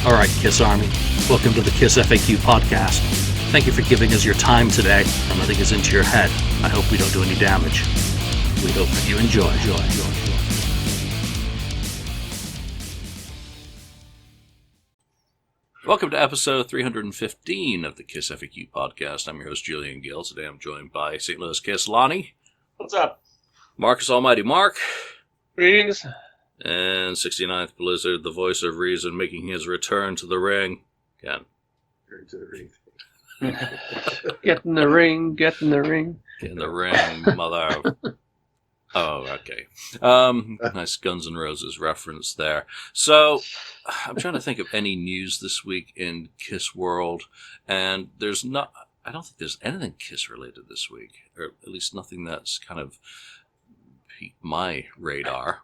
All right, Kiss Army, welcome to the KissFAQ Podcast. Thank you for giving us your time today and letting us into your head. I hope we don't do any damage. We hope that you enjoy. Welcome to episode 315 of the KissFAQ Podcast. I'm your host, Julian Gill. Today I'm joined by St. Louis Kiss Lonnie. What's up? Marcus Almighty Mark. Greetings. And 69th Blizzard, the voice of reason, making his return to the ring. Ken. Return to the ring. Get in the ring, get in the ring. Get in the ring, mother. Oh, okay. Nice Guns N' Roses reference there. So, I'm trying to think of any news this week in Kiss world, and I don't think there's anything Kiss related this week, or at least nothing that's kind of piqued my radar.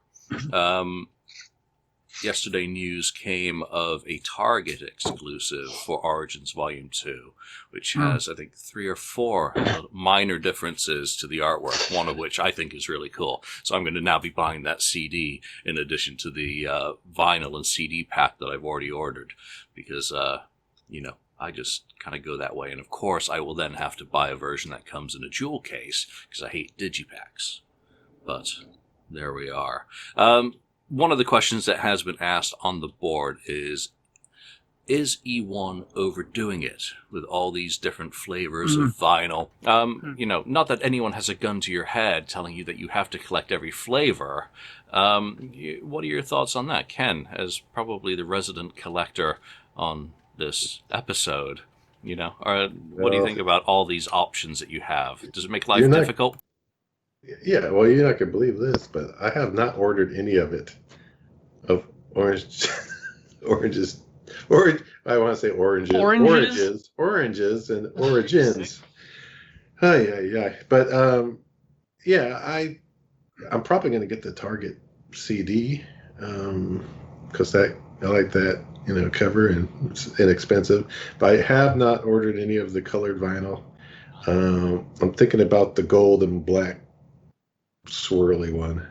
Yesterday news came of a Target exclusive for Origins Volume 2, which has, I think, 3 or 4 minor differences to the artwork, one of which I think is really cool. So I'm going to now be buying that CD in addition to the vinyl and CD pack that I've already ordered, because, I just kind of go that way. And of course, I will then have to buy a version that comes in a jewel case, because I hate digipacks. But there we are. One of the questions that has been asked on the board is E1 overdoing it with all these different flavors of vinyl? Not that anyone has a gun to your head telling you that you have to collect every flavor. What are your thoughts on that? Ken, as probably the resident collector on this episode, what do you think about all these options that you have? Does it make life difficult? Yeah, well, you're not going to believe this, but I have not ordered any of it. Of oranges. I want to say oranges and origins. But, I'm probably going to get the Target CD, because I like that, cover, and it's inexpensive. But I have not ordered any of the colored vinyl. I'm thinking about the gold and black swirly one.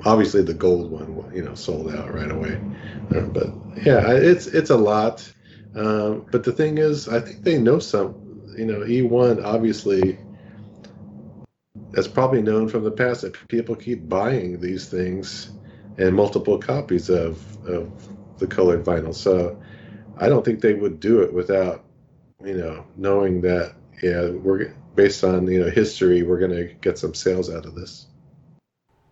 Obviously the gold one, sold out right away. But yeah, it's a lot. But the thing is, I think they know some. E1 obviously, that's probably known from the past that people keep buying these things and multiple copies of the colored vinyl. So I don't think they would do it without, knowing that, we're based on, history, we're going to get some sales out of this.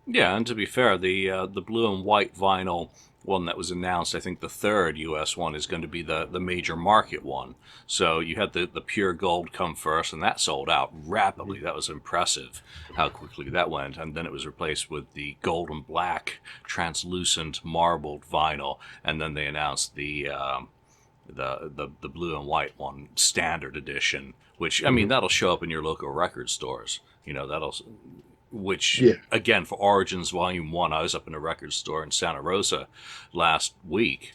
Yeah, and to be fair, the blue and white vinyl one that was announced, I think the third U.S. one is going to be the major market one. So you had the pure gold come first, and that sold out rapidly. That was impressive how quickly that went. And then it was replaced with the gold and black translucent marbled vinyl, and then they announced the blue and white one, standard edition, which, that'll show up in your local record stores. Again, for Origins Volume 1, I was up in a record store in Santa Rosa last week,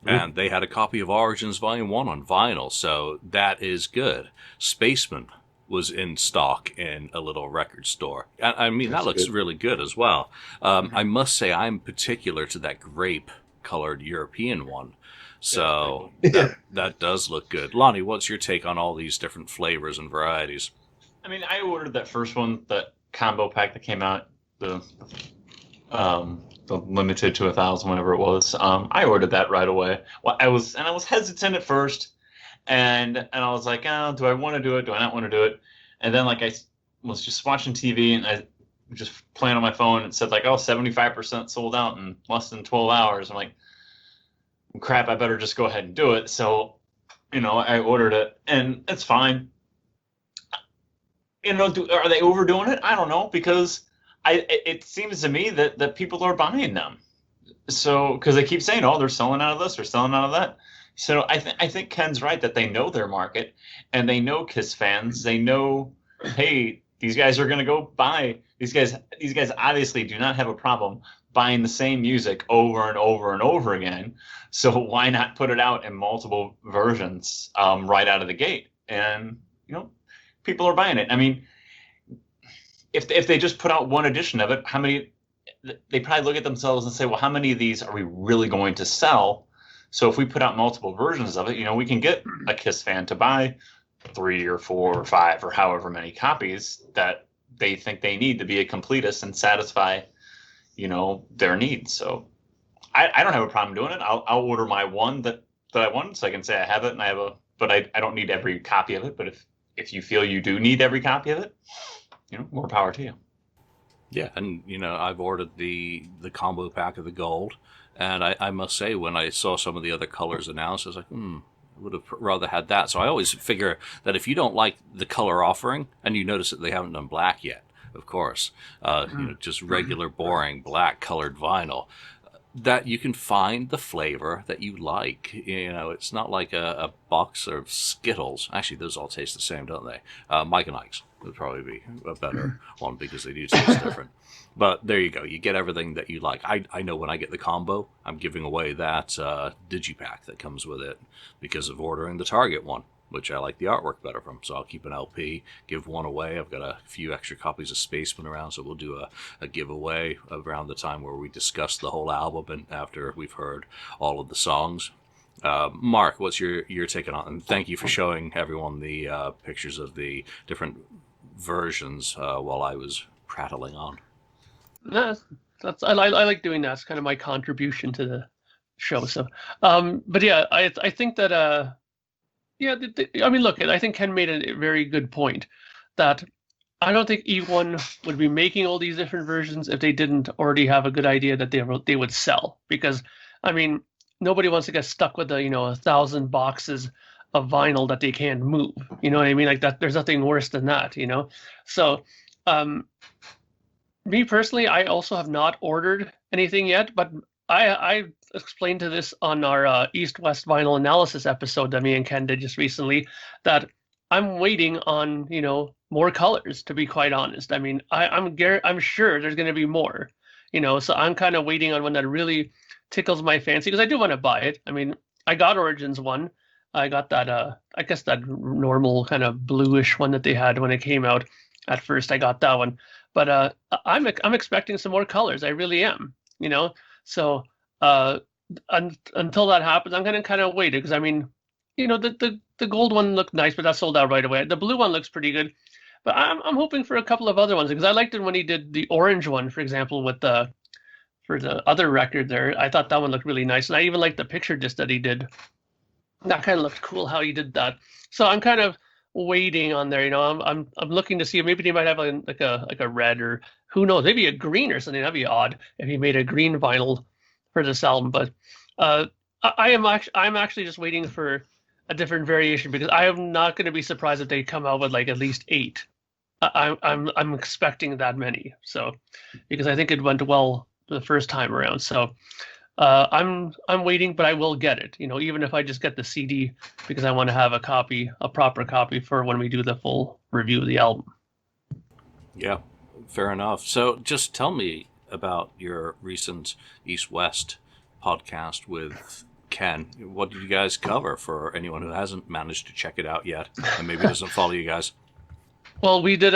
and they had a copy of Origins Volume 1 on vinyl, so that is good. Spaceman was in stock in a little record store. That looks good. Really good as well. I must say, I'm particular to that grape-colored European one. So that does look good. Lonnie, what's your take on all these different flavors and varieties? I ordered that first one, that combo pack that came out, the limited to 1,000, whatever it was. I ordered that right away. Well, I was hesitant at first, and I was like, oh, do I want to do it? Do I not want to do it? And then I was just watching TV, and I was just playing on my phone, and it said 75% sold out in less than 12 hours. I'm like, crap, I better just go ahead and do it. So, I ordered it, and it's fine. Are they overdoing it? I don't know, because it seems to me that people are buying them. So, because they keep saying, they're selling out of this, they're selling out of that. So I think Ken's right that they know their market, and they know Kiss fans. They know, hey, these guys are going to go buy. These guys obviously do not have a problem buying the same music over and over and over again. So why not put it out in multiple versions right out of the gate? And people are buying it. If they just put out one edition of it, how many? They probably look at themselves and say, well, how many of these are we really going to sell? So if we put out multiple versions of it, we can get a Kiss fan to buy 3 or 4 or 5 or however many copies that they think they need to be a completist and satisfy, their needs. So I don't have a problem doing it. I'll order my one that I want, so I can say I have it, and but I don't need every copy of it. But if you feel you do need every copy of it, more power to you. Yeah, and I've ordered the combo pack of the gold, and I must say, when I saw some of the other colors announced, I was like, I would have rather had that. So I always figure that if you don't like the color offering, and you notice that they haven't done black yet, of course, just regular boring black colored vinyl, that you can find the flavor that you like. It's not like a box of Skittles. Actually, those all taste the same, don't they? Mike and Ike's would probably be a better one because they do taste different. But there you go. You get everything that you like. I know when I get the combo, I'm giving away that digipack that comes with it because of ordering the Target one, which I like the artwork better from. So I'll keep an LP, give one away. I've got a few extra copies of Spaceman around, so we'll do a giveaway around the time where we discuss the whole album and after we've heard all of the songs. Mark, what's your take on it? And thank you for showing everyone the pictures of the different versions while I was prattling on. I like doing that. It's kind of my contribution to the show. So, but yeah, I think that yeah, look, I think Ken made a very good point that I don't think E1 would be making all these different versions if they didn't already have a good idea that they would sell. Because, nobody wants to get stuck with 1,000 boxes of vinyl that they can't move. You know what I mean? Like that, there's nothing worse than that, So, me personally, I also have not ordered anything yet, but I explained to this on our East-West vinyl analysis episode that me and Ken did just recently, that I'm waiting on, more colors, to be quite honest. I'm sure there's going to be more, so I'm kind of waiting on one that really tickles my fancy, because I do want to buy it. I got Origins one. I got that, I guess that normal kind of bluish one that they had when it came out. At first, I got that one. But I'm expecting some more colors. I really am, So until that happens, I'm gonna kind of wait it, because the gold one looked nice, but that sold out right away. The blue one looks pretty good, but I'm hoping for a couple of other ones, because I liked it when he did the orange one, for example, for the other record there. I thought that one looked really nice, and I even liked the picture disc that he did. That kind of looked cool how he did that. So I'm kind of waiting on there. I'm looking to see if maybe they might have like a red, or who knows, maybe a green or something. That'd be odd if he made a green vinyl for this album. But I'm actually just waiting for a different variation, because I am not going to be surprised if they come out with like at least 8. I'm expecting that many. So, because I think it went well the first time around. So I'm waiting, but I will get it, even if I just get the CD, because I want to have a proper copy for when we do the full review of the album. Yeah, fair enough. So just tell me about your recent East-West podcast with Ken. What did you guys cover, for anyone who hasn't managed to check it out yet and maybe doesn't follow you guys? Well, we did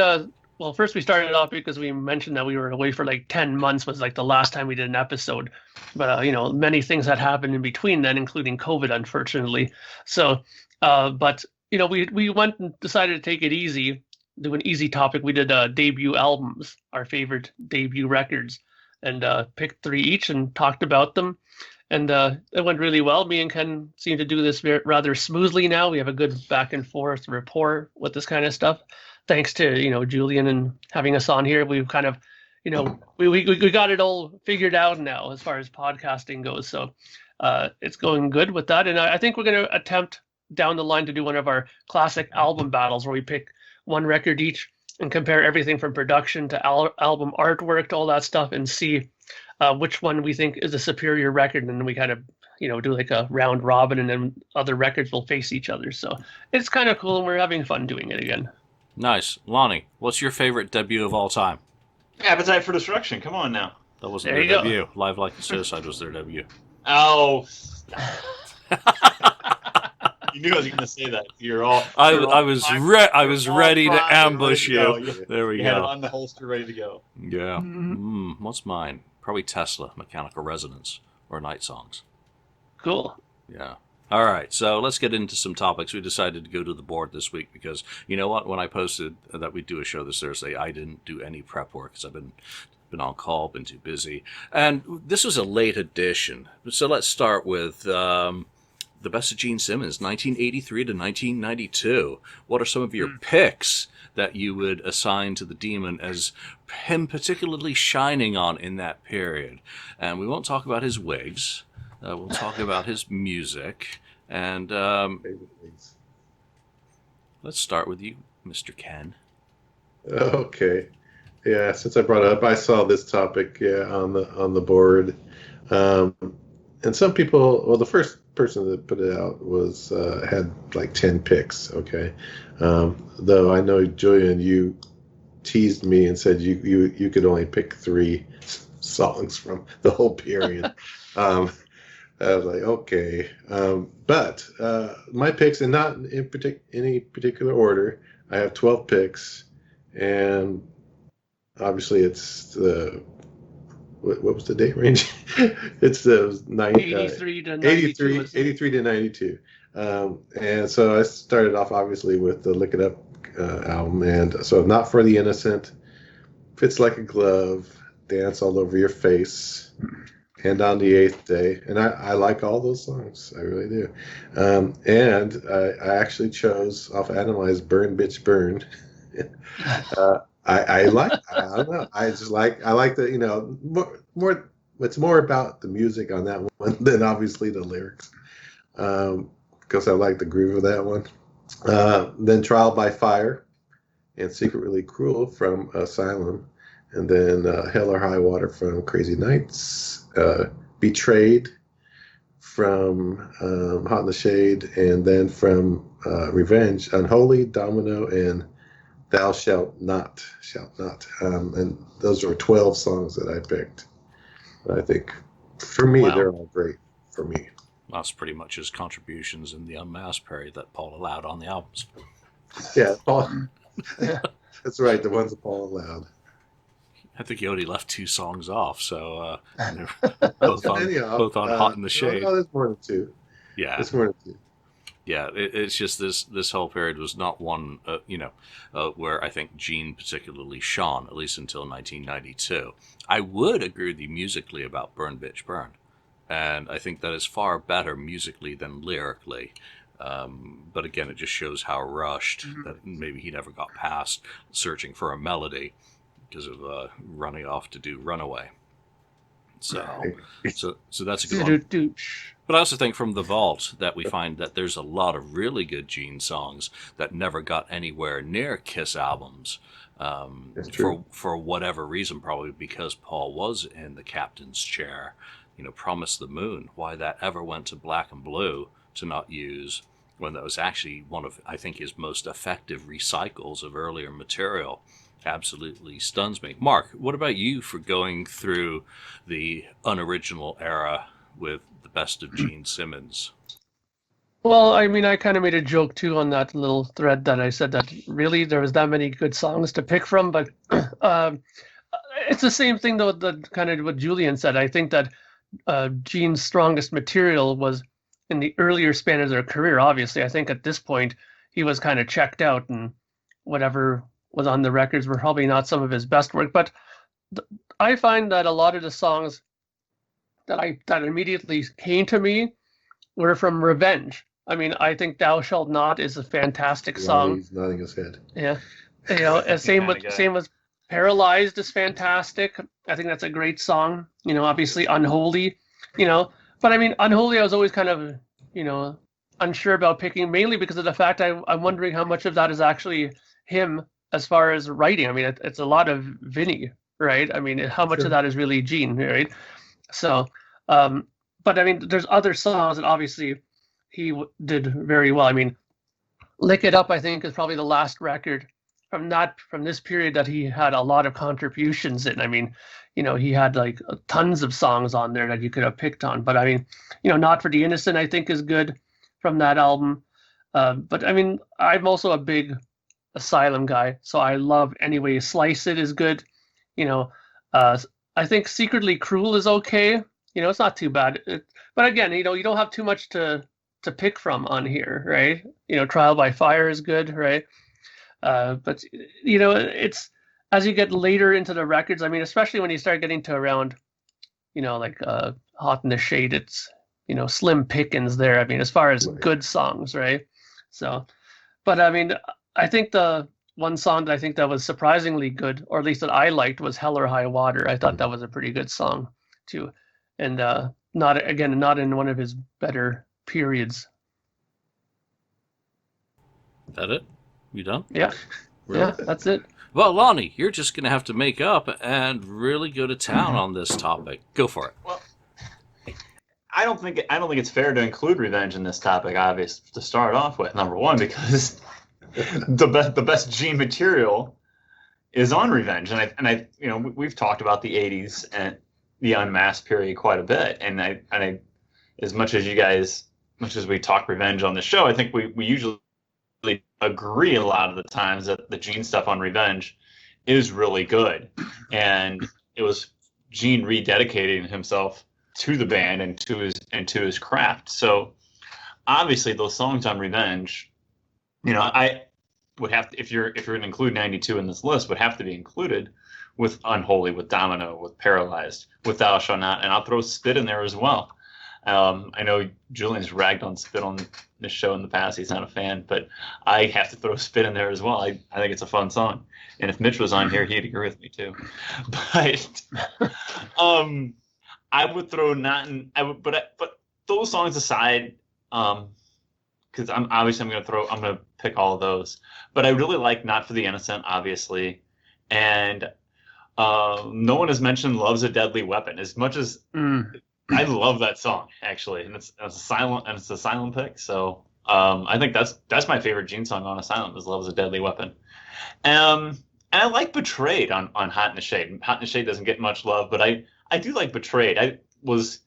first we started off because we mentioned that we were away for like 10 months was like the last time we did an episode. But, many things had happened in between then, including COVID, unfortunately. So, but, we went and decided to take it easy, do an easy topic. We did debut albums, our favorite debut records, and picked 3 each and talked about them. And it went really well. Me and Ken seem to do this rather smoothly now. We have a good back and forth rapport with this kind of stuff. Thanks to, Julian and having us on here. We've kind of, we got it all figured out now as far as podcasting goes. So it's going good with that. And I think we're going to attempt down the line to do one of our classic album battles, where we pick one record each and compare everything from production to album artwork to all that stuff, and see which one we think is a superior record. And then we kind of, do like a round robin, and then other records will face each other. So it's kind of cool, and we're having fun doing it again. Nice. Lonnie, what's your favorite debut of all time? Appetite for Destruction. Come on now. That wasn't their debut. Live Like a Suicide was their debut. Oh. You knew I was going to say that. I was ready to ambush you. There we go. You had it on the holster, ready to go. Yeah. What's mine? Probably Tesla, Mechanical Resonance, or Night Songs. Cool. Yeah. All right, so let's get into some topics. We decided to go to the board this week because, you know what, when I posted that we'd do a show this Thursday, I didn't do any prep work because I've been on call, been too busy. And this was a late edition. So let's start with the best of Gene Simmons, 1983 to 1992. What are some of your picks that you would assign to the Demon as him particularly shining on in that period? And we won't talk about his wigs. We'll talk about his music. And let's start with you, Mr. Ken. Okay. Yeah, since I brought it up, I saw this topic on the board. And some people, well, the first person that put it out was had like 10 picks, okay? Though I know, Julian, you teased me and said you could only pick 3 songs from the whole period. I was like, okay. But my picks, and not in any particular order, I have 12 picks, and obviously it's the, what was the date range? It's the 83 to 92. 83 to 92. And so I started off obviously with the Lick It Up album, and so Not for the Innocent, Fits Like a Glove, Dance All Over Your Face, and On the Eighth Day, and I like all those songs, I really do. And I actually chose off Animalize Burn Bitch Burn. I don't know, I like the, you know, more it's more about the music on that one than obviously the lyrics, because I like the groove of that one. Then Trial by Fire and Secret Really Cruel from Asylum, and then Hell or High Water from Crazy Nights, Betrayed from Hot in the Shade, and then from Revenge, Unholy, Domino, and Thou Shalt Not. And those are 12 songs that I picked. I think, for me, they're all great for me. That's pretty much his contributions in the Unmasked period that Paul allowed on the albums. Yeah, Paul. That's right, the ones that Paul allowed. I think he only left 2 songs off, so both on Hot in the Shade. No, there's more than 2. Yeah, there's more than 2. Yeah, it's just this whole period was not one, where I think Gene particularly shone, at least until 1992. I would agree with you musically about Burn Bitch Burn, and I think that is far better musically than lyrically. But again, it just shows how rushed that maybe he never got past searching for a melody because of running off to do Runaway. So that's a good one. But I also think from the vault that we find that there's a lot of really good Gene songs that never got anywhere near Kiss albums. For whatever reason, probably because Paul was in the captain's chair. You know, Promise the Moon, why that ever went to Black and Blue to not use when that was actually one of, I think, his most effective recycles of earlier material. Absolutely stuns me. Mark, what about you for going through the unoriginal era with the best of Gene Simmons? Well, I mean, I kind of made a joke too on that little thread that I said that really there was that many good songs to pick from, but it's the same thing though, that kind of what Julian said. I think that Gene's strongest material was in the earlier span of their career. Obviously, I think at this point he was kind of checked out, and whatever was on the records were probably not some of his best work. But I find that a lot of the songs that immediately came to me were from Revenge. I mean, I think Thou Shalt Not is a fantastic song. He's nodding his head. Yeah, you know, same with Paralyzed is fantastic. I think that's a great song. You know, obviously Unholy. You know, but I mean, Unholy I was always kind of, you know, unsure about picking, mainly because of the fact I'm wondering how much of that is actually him as far as writing. I mean, it's a lot of Vinny, right? I mean, how much of that is really Gene, right? So, but I mean, there's other songs that obviously he did very well. I mean, Lick It Up, I think, is probably the last record from this period that he had a lot of contributions in. I mean, you know, he had like tons of songs on there that you could have picked on. But I mean, you know, Not for the Innocent, I think, is good from that album. But I mean, I'm also a big Asylum guy, so I love Any Way You Slice It is good. You know, I think Secretly Cruel is okay. it's not too bad. But again, you don't have too much to pick from on here, right? Trial by Fire is good, right? But it's as you get later into the records. I mean, especially when you start getting to around, like Hot in the Shade, it's slim pickings there. I mean, as far as good songs, right? So, but I mean, I think the one song that I think that was surprisingly good, or at least that I liked, was Hell or High Water. I thought that was a pretty good song too, and not in one of his better periods. That it? You done? Yeah. Really? Yeah, that's it. Well, Lonnie, you're just going to have to make up and really go to town on this topic. Go for it. Well, I don't think it's fair to include Revenge in this topic, obviously, to start off with. Number one, because the best Gene material is on Revenge, and I we've talked about the '80s and the Unmasked period quite a bit, and I as much as we talk Revenge on the show, I think we usually agree a lot of the times that the Gene stuff on Revenge is really good, and it was Gene rededicating himself to the band and to his craft. So obviously those songs on Revenge, I would have to, if you're going to include 92 in this list, would have to be included with Unholy, with Domino, with Paralyzed, with Thou Shalt Not, and I'll throw Spit in there as well. I know Julian's ragged on Spit on this show in the past. He's not a fan, but I have to throw Spit in there as well. I think it's a fun song. And if Mitch was on here, he'd agree with me too. But I would throw but those songs aside, because I'm going to pick all of those. But I really like Not for the Innocent, obviously. And no one has mentioned Love's a Deadly Weapon. As much as I love that song, actually, and it's a silent pick. So I think that's my favorite Gene song on Asylum is Love is a Deadly Weapon. And I like Betrayed on Hot in the Shade. Hot in the Shade doesn't get much love, but I do like Betrayed. I was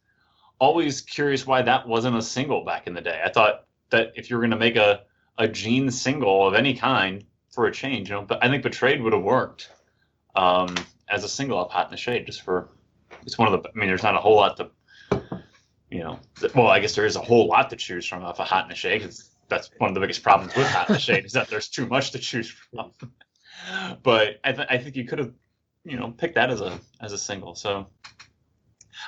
always curious why that wasn't a single back in the day. I thought that if you were going to make a Gene single of any kind for a change, but I think Betrayed would have worked as a single of Hot in the Shade. It's one of the. I mean, there's not a whole lot to. Well, I guess there is a whole lot to choose from off of Hot in the Shade. Because that's one of the biggest problems with Hot in the Shade is that there's too much to choose from. But I think you could have, picked that as a single. So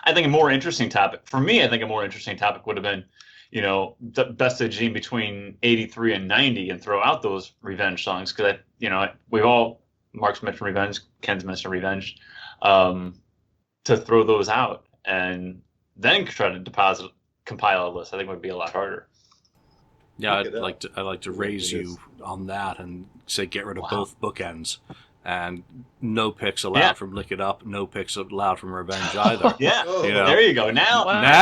I think a more interesting topic for me. I think a more interesting topic would have been, the best of Gene between '83 and '90, and throw out those Revenge songs because we've all Mark's mentioned Revenge, Ken's mentioned Revenge, to throw those out and then try to compile a list. I think would be a lot harder. Yeah, I'd like to raise you on that and say get rid of both bookends, and no picks allowed from Lick It Up, no picks allowed from Revenge either. Yeah, there you go. Now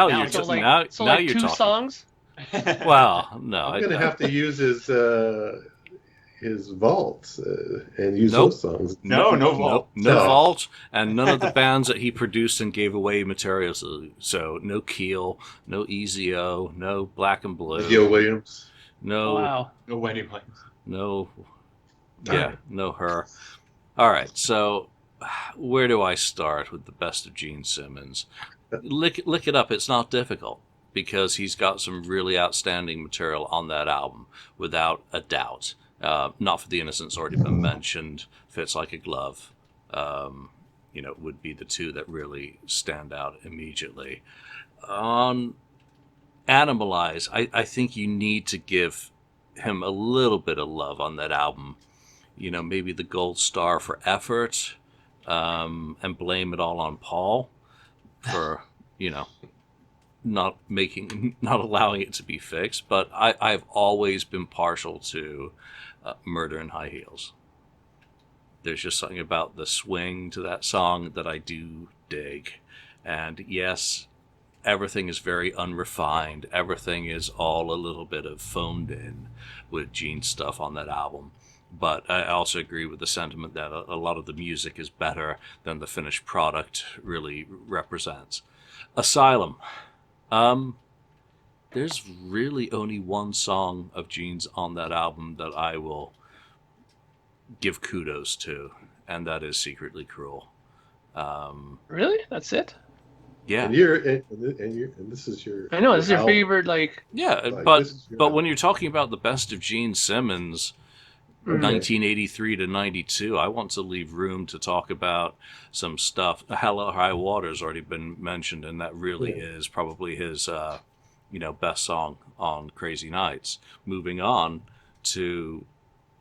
you're two talking. Songs. Well, no, I'm gonna have to use his vaults and use those songs. No vault. No vault, and none of the bands that he produced and gave away materials. So no Keel, no Easy O, no Black and Blue. Yo Williams. No. No Wendy Williams. No. Yeah, no her. All right, so where do I start with the best of Gene Simmons? Lick It Up, it's not difficult because he's got some really outstanding material on that album, without a doubt. Not for the Innocent's already been mentioned. Fits Like a Glove, would be the two that really stand out immediately. On Animalize, I think you need to give him a little bit of love on that album. Maybe the gold star for effort, and blame it all on Paul for, not allowing it to be fixed. But I've always been partial to Murder in High Heels. There's just something about the swing to that song that I do dig. And yes, everything is very unrefined. Everything is all a little bit of phoned in with Gene stuff on that album. But I also agree with the sentiment that a lot of the music is better than the finished product really represents. Asylum. There's really only one song of Gene's on that album that I will give kudos to, and that is Secretly Cruel. Really? That's it? Yeah. And this is your. I know this is your album. favorite, like. Yeah, Like, but this is your but album. when you're talking about the best of Gene Simmons, Okay. 1983 to 92, I want to leave room to talk about some stuff. Hell or High Water's already been mentioned, and that really is probably his, best song on Crazy Nights. Moving on to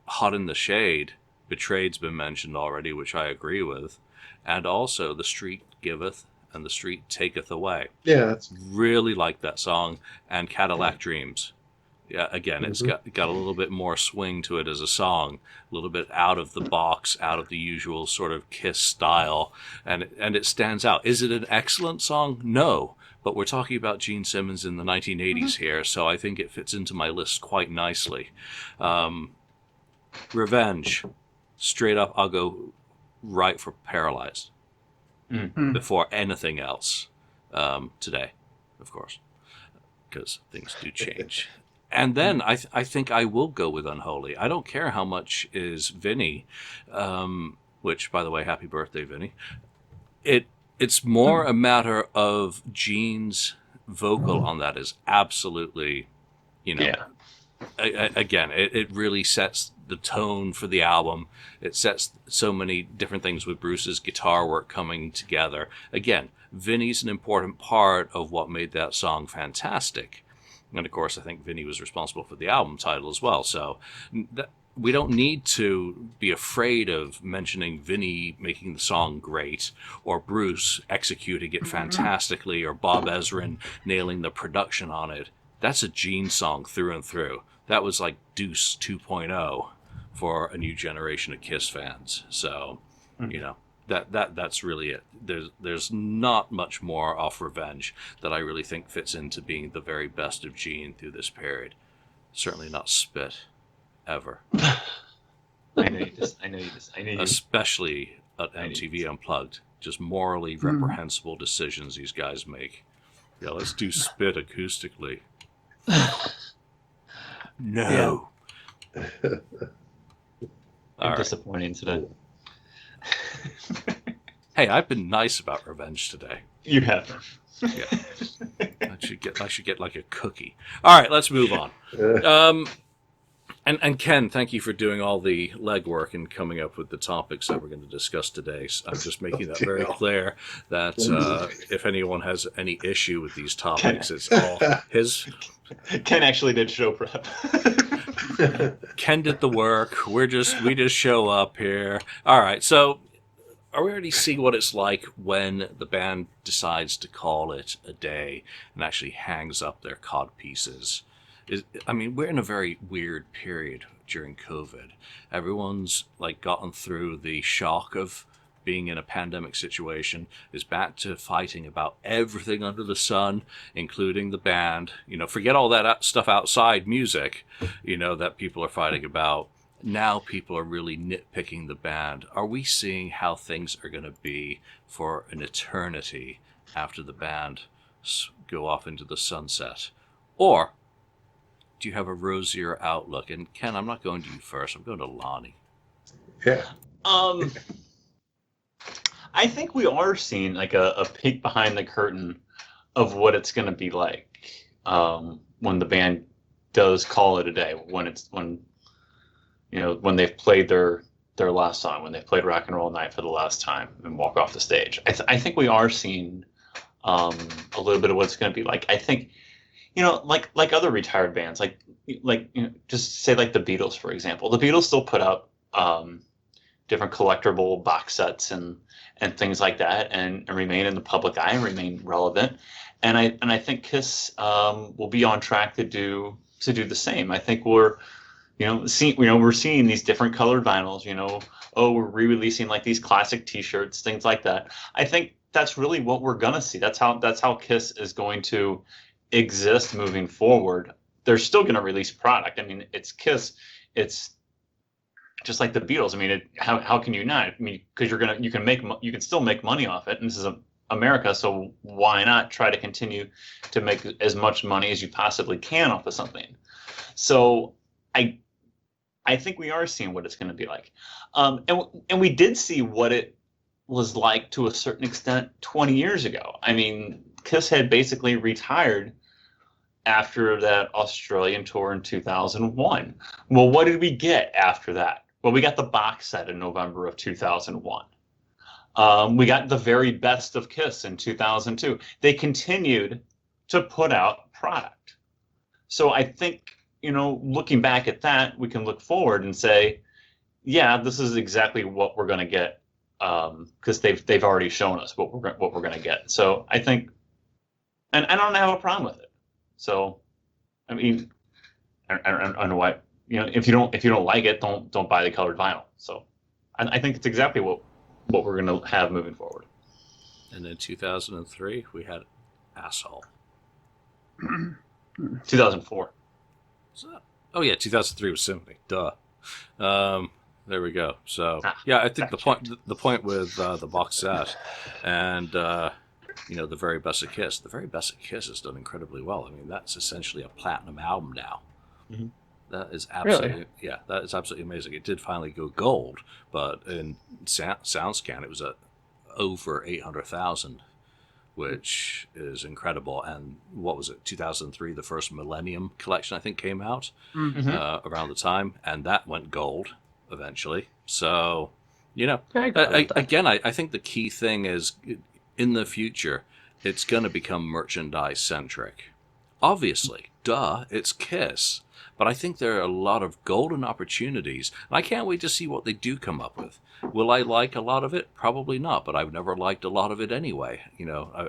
Hot in the Shade, Betrayed's been mentioned already, which I agree with, and also The Street Giveth and The Street Taketh Away. Yeah, that's Really like that song, and Cadillac Dreams. Yeah, again, it's got a little bit more swing to it as a song, a little bit out of the box, out of the usual sort of Kiss style, and it stands out. Is it an excellent song? No, but we're talking about Gene Simmons in the 1980s here, so I think it fits into my list quite nicely. Revenge, straight up, I'll go right for Paralyzed before anything else today, of course, because things do change. And then I think I will go with Unholy. I don't care how much is Vinny, which, by the way, happy birthday, Vinny. It's more a matter of Gene's vocal on that is absolutely, again, it really sets the tone for the album. It sets so many different things with Bruce's guitar work coming together. Again, Vinny's an important part of what made that song fantastic. And of course, I think Vinny was responsible for the album title as well. So we don't need to be afraid of mentioning Vinny making the song great, or Bruce executing it fantastically, or Bob Ezrin nailing the production on it. That's a Gene song through and through. That was like Deuce 2.0 for a new generation of Kiss fans. So, that's really it. There's not much more off Revenge that I really think fits into being the very best of Gene through this period. Certainly not Spit, ever. I know you. Especially at MTV Unplugged. Just morally reprehensible decisions these guys make. Yeah, let's do Spit acoustically. No. I'm disappointing today. Hey, I've been nice about Revenge today. You have. Yeah. I should get like a cookie. All right, let's move on. And Ken, thank you for doing all the legwork and coming up with the topics that we're going to discuss today. So I'm just making that very clear that if anyone has any issue with these topics, it's all his. Ken actually did show prep. Ken did the work. We just show up here. All right, so are we already seeing what it's like when the band decides to call it a day and actually hangs up their cod pieces? We're in a very weird period during COVID. Everyone's gotten through the shock of being in a pandemic situation, is back to fighting about everything under the sun, including the band. Forget all that stuff outside music, that people are fighting about. Now people are really nitpicking the band. Are we seeing how things are going to be for an eternity after the band go off into the sunset? Or do you have a rosier outlook? And Ken, I'm not going to you first. I'm going to Lonnie. Yeah. I think we are seeing a peek behind the curtain of what it's going to be like when the band does call it a day. When they've played their last song, when they've played Rock and Roll Night for the last time and walk off the stage. I think we are seeing a little bit of what it's going to be like. I think. Like other retired bands, just say like the Beatles, for example. The Beatles still put out different collectible box sets and things like that, and remain in the public eye and remain relevant. And I think Kiss will be on track to do the same. I think we're seeing these different colored vinyls. We're re-releasing like these classic T-shirts, things like that. I think that's really what we're gonna see. That's how Kiss is going to exist moving forward. They're still going to release product. It's Kiss. It's just like the Beatles. How can you not? Because you can still make money off it, and this is America, so why not try to continue to make as much money as you possibly can off of something? So I think we are seeing what it's going to be like, and we did see what it was like to a certain extent 20 years ago. I mean, Kiss had basically retired after that Australian tour in 2001. Well, what did we get after that? Well, we got the box set in November of 2001. We got the very best of Kiss in 2002. They continued to put out product. So I think, looking back at that, we can look forward and say, yeah, this is exactly what we're going to get, because they've already shown us what we're going to get. So I think, and I don't have a problem with it. So, I mean, I don't know why, if you don't like it, don't buy the colored vinyl. So I think it's exactly what we're going to have moving forward. And in 2003, we had Asshole. 2004. Oh yeah, 2003 was Symphony. Duh. There we go. So yeah, I think the point with the box set and the very best of Kiss. The very best of Kiss has done incredibly well. I mean, that's essentially a platinum album now. Mm-hmm. That is absolutely that is absolutely amazing. It did finally go gold, but in SoundScan it was over 800,000. Which is incredible. And what was it, 2003, the first Millennium collection, I think, came out around the time, and that went gold eventually. So, again, I think the key thing is, in the future, it's going to become merchandise-centric. Obviously, duh, it's Kiss. But I think there are a lot of golden opportunities, and I can't wait to see what they do come up with. Will I like a lot of it? Probably not, but I've never liked a lot of it anyway.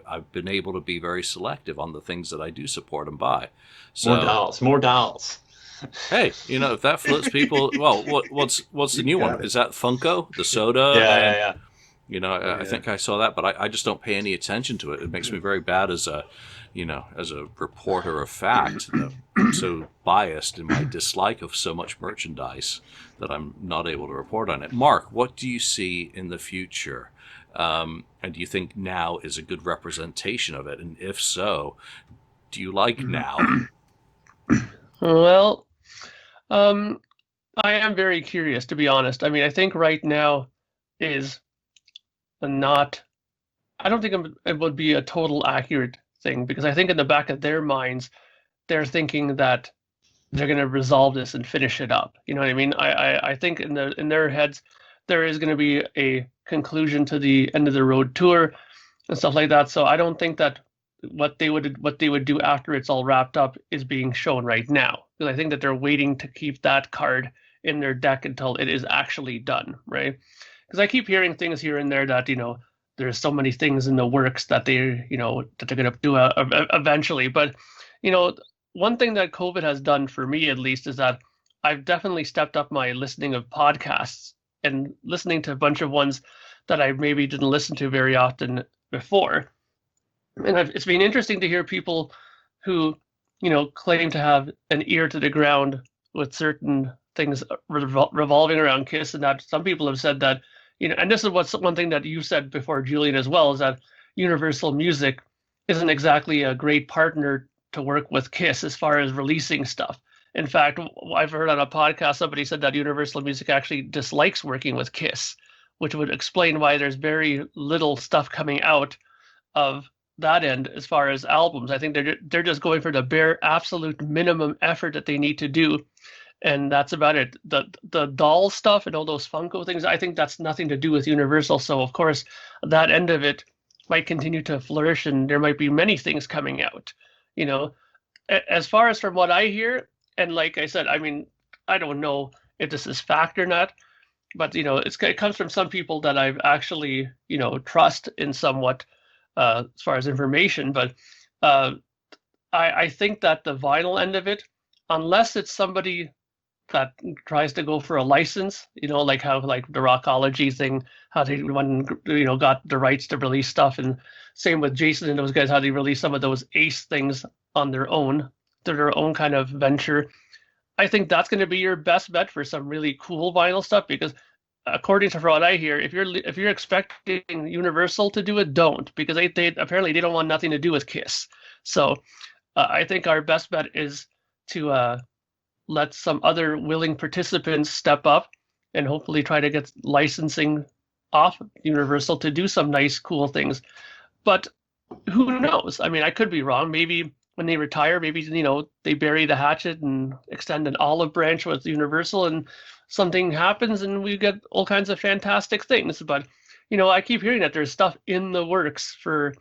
I've been able to be very selective on the things that I do support and buy. So, more dolls. Hey, if that floats people, well, what's the new one? Is that Funko, the soda? Yeah. I think I saw that, but I just don't pay any attention to it. It makes me very bad as a reporter of fact. I'm so biased in my dislike of so much merchandise that I'm not able to report on it. Mark, what do you see in the future? And do you think now is a good representation of it? And if so, do you like now? Well, I am very curious, to be honest. I mean, I think right now is not, I don't think it would be a total accurate thing, because I think in the back of their minds, they're thinking that they're going to resolve this and finish it up. You know what I mean? I think in their heads, there is going to be a conclusion to the end of the road tour and stuff like that. So I don't think that what they would do after it's all wrapped up is being shown right now, because I think that they're waiting to keep that card in their deck until it is actually done, right? Because I keep hearing things here and there that there's so many things in the works that they're going to do eventually. But one thing that COVID has done for me, at least, is that I've definitely stepped up my listening of podcasts and listening to a bunch of ones that I maybe didn't listen to very often before. And it's been interesting to hear people who, claim to have an ear to the ground with certain things revolving around Kiss, and that some people have said that, and this is one thing that you said before, Julian, as well, is that Universal Music isn't exactly a great partner to work with Kiss as far as releasing stuff. In fact, I've heard on a podcast somebody said that Universal Music actually dislikes working with Kiss, which would explain why there's very little stuff coming out of that end as far as albums. I think they're just going for the bare absolute minimum effort that they need to do, and that's about it. The doll stuff and all those Funko things, I think that's nothing to do with Universal. So of course that end of it might continue to flourish, and there might be many things coming out. As far as from what I hear, and like I said, I mean, I don't know if this is fact or not, but it comes from some people that I've actually trust in somewhat as far as information. But I think that the vinyl end of it, unless it's somebody that tries to go for a license, like how the Rockology thing, how they got the rights to release stuff, and same with Jason and those guys, how they release some of those Ace things on their own, their own kind of venture. I think that's going to be your best bet for some really cool vinyl stuff, because according to what I hear, if you're expecting Universal to do it, don't, because they apparently they don't want nothing to do with Kiss. So I think our best bet is to let some other willing participants step up and hopefully try to get licensing off Universal to do some nice, cool things. But who knows? I mean, I could be wrong. Maybe when they retire, maybe they bury the hatchet and extend an olive branch with Universal, and something happens, and we get all kinds of fantastic things. But I keep hearing that there's stuff in the works for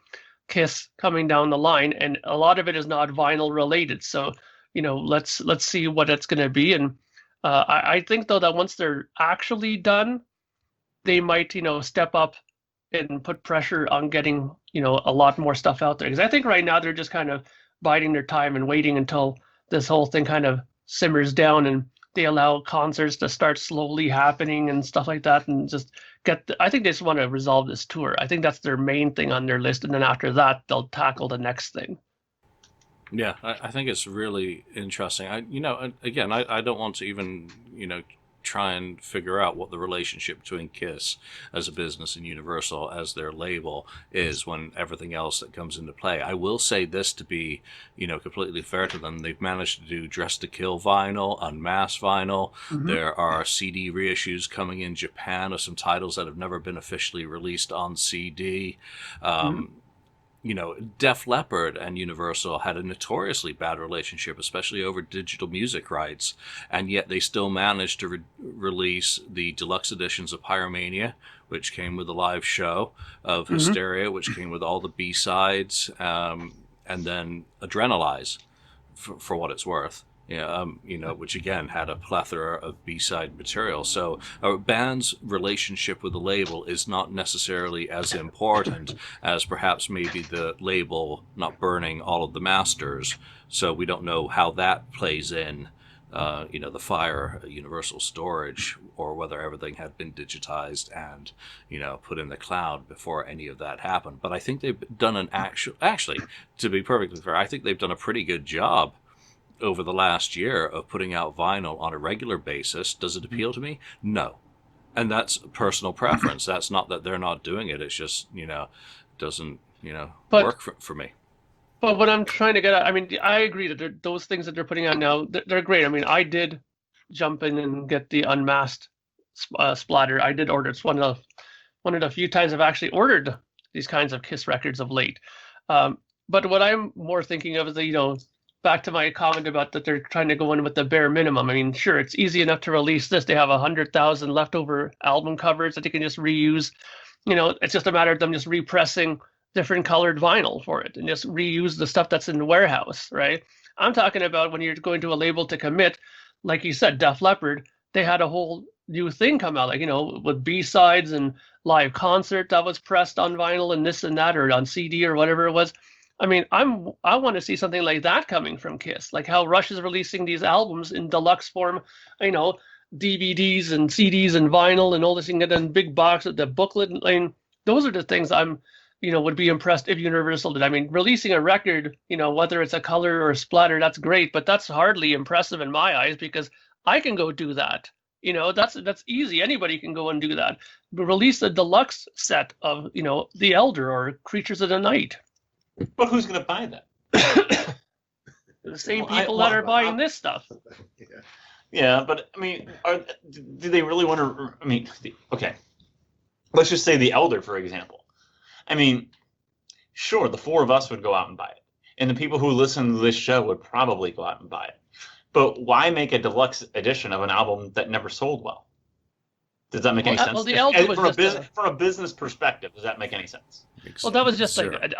Kiss coming down the line, and a lot of it is not vinyl related. So let's see what it's going to be. And I think though that once they're actually done, they might step up and put pressure on getting a lot more stuff out there, because I think right now they're just kind of biding their time and waiting until this whole thing kind of simmers down and they allow concerts to start slowly happening and stuff like that, and just I think they just want to resolve this tour. I think that's their main thing on their list, and then after that they'll tackle the next thing. Yeah, I think it's really interesting. I don't want to even try and figure out what the relationship between Kiss as a business and Universal as their label is when everything else that comes into play. I will say this to be, completely fair to them. They've managed to do Dress to Kill vinyl, Unmasked vinyl. Mm-hmm. There are CD reissues coming in Japan of some titles that have never been officially released on CD. Def Leppard and Universal had a notoriously bad relationship, especially over digital music rights, and yet they still managed to release the deluxe editions of Pyromania, which came with a live show, of Hysteria, which came with all the B-sides, and then Adrenalize, for what it's worth. Which again had a plethora of B-side material. So a band's relationship with the label is not necessarily as important as perhaps maybe the label not burning all of the masters. So we don't know how that plays in, the fire Universal storage, or whether everything had been digitized and, put in the cloud before any of that happened. But I think they've done actually, to be perfectly fair, I think they've done a pretty good job over the last year of putting out vinyl on a regular basis. Does it appeal to me? No. And that's personal preference. That's not that they're not doing it. It's just, doesn't, work for me. But what I'm trying to get at, I mean, I agree that those things that they're putting out now, they're great. I mean, I did jump in and get the Unmasked splatter. I did order. It's one of the few times I've actually ordered these kinds of Kiss records of late. But what I'm more thinking of is back to my comment about that they're trying to go in with the bare minimum. I mean, sure, it's easy enough to release this. They have 100,000 leftover album covers that they can just reuse. It's just a matter of them just repressing different colored vinyl for it and just reuse the stuff that's in the warehouse, right? I'm talking about when you're going to a label to commit, like you said, Def Leppard, they had a whole new thing come out, with B-sides and live concert that was pressed on vinyl and this and that, or on CD or whatever it was. I mean, I want to see something like that coming from Kiss, like how Rush is releasing these albums in deluxe form, DVDs and CDs and vinyl and all this, and get in big box with the booklet. I mean, those are the things I'm, would be impressed if Universal did. I mean, releasing a record, whether it's a color or a splatter, that's great, but that's hardly impressive in my eyes, because I can go do that. That's easy. Anybody can go and do that. But release a deluxe set of, The Elder or Creatures of the Night. But who's going to buy that? The same people that are buying this stuff. Yeah, but I mean, do they really want to? I mean, okay, let's just say The Elder, for example. I mean, sure, the four of us would go out and buy it, and the people who listen to this show would probably go out and buy it. But why make a deluxe edition of an album that never sold well? Does that make any sense? Well, The Elder was from a business perspective, does that make any sense? Well, that was just like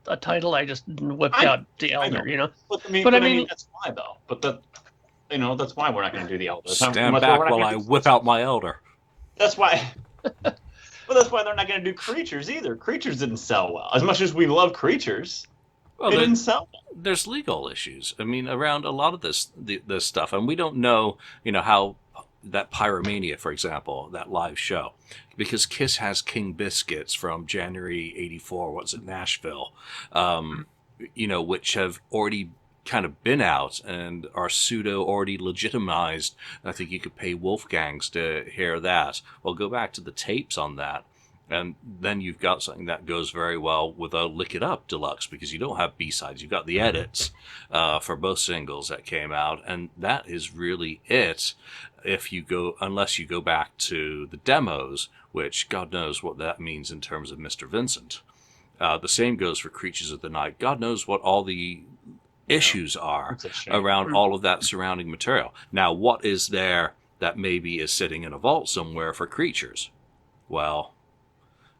a title I just whipped out, The Elder, But I mean, that's why though. But that's why we're not going to do The Elder. Stand back while I whip out my Elder. That's why. But that's why they're not going to do Creatures either. Creatures didn't sell well. As much as we love Creatures, it didn't sell well. There's legal issues. I mean, around a lot of this stuff, and we don't know, how that Pyromania, for example, that live show, because Kiss has King Biscuits from January '84. What's it, Nashville? Which have already kind of been out and are pseudo already legitimized. I think you could pay Wolfgangs to hear that. Well, go back to the tapes on that, and then you've got something that goes very well with a Lick It Up Deluxe, because you don't have B-sides. You've got the edits for both singles that came out, and that is really it. unless you go back to the demos, which God knows what that means in terms of Mr. Vincent. The same goes for Creatures of the Night. God knows what all the issues are around all of that surrounding material. Now, what is there that maybe is sitting in a vault somewhere for Creatures? Well,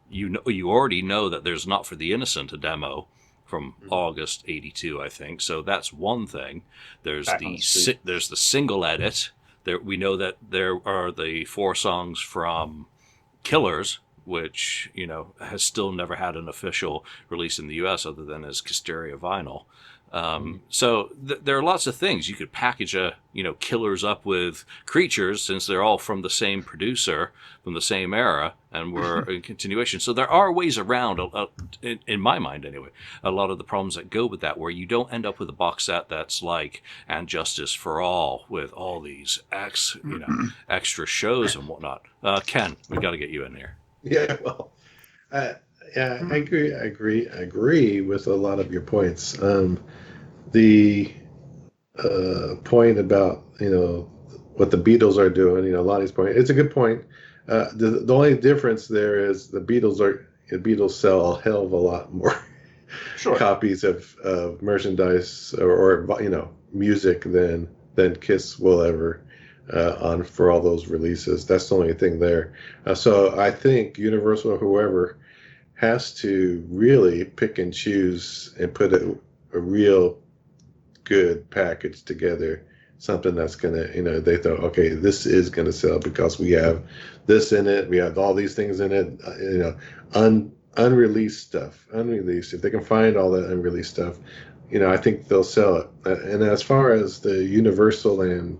you already know that there's Not for the Innocent, a demo from August '82, I think. So that's one thing. There's the single edit. We know that there are the 4 songs from Killers, which, has still never had an official release in the U.S. other than as Hysteria vinyl. So there are lots of things. You could package Killers up with Creatures, since they're all from the same producer, from the same era, and were in continuation. So there are ways around, in my mind anyway, a lot of the problems that go with that, where you don't end up with a box set that's like And Justice for All, with all these extra shows and whatnot. Ken, we got to get you in here. Yeah, well, I agree with a lot of your points. The point about what the Beatles are doing, Lonnie's point, it's a good point. The only difference there is the Beatles sell a hell of a lot more copies of merchandise or music than Kiss will ever on for all those releases. That's the only thing there. So I think Universal or whoever has to really pick and choose and put a real good package together, something that's gonna, they thought, okay, this is gonna sell because we have this in it, we have all these things in it, unreleased stuff. If they can find all that unreleased stuff, I think they'll sell it. And as far as the Universal and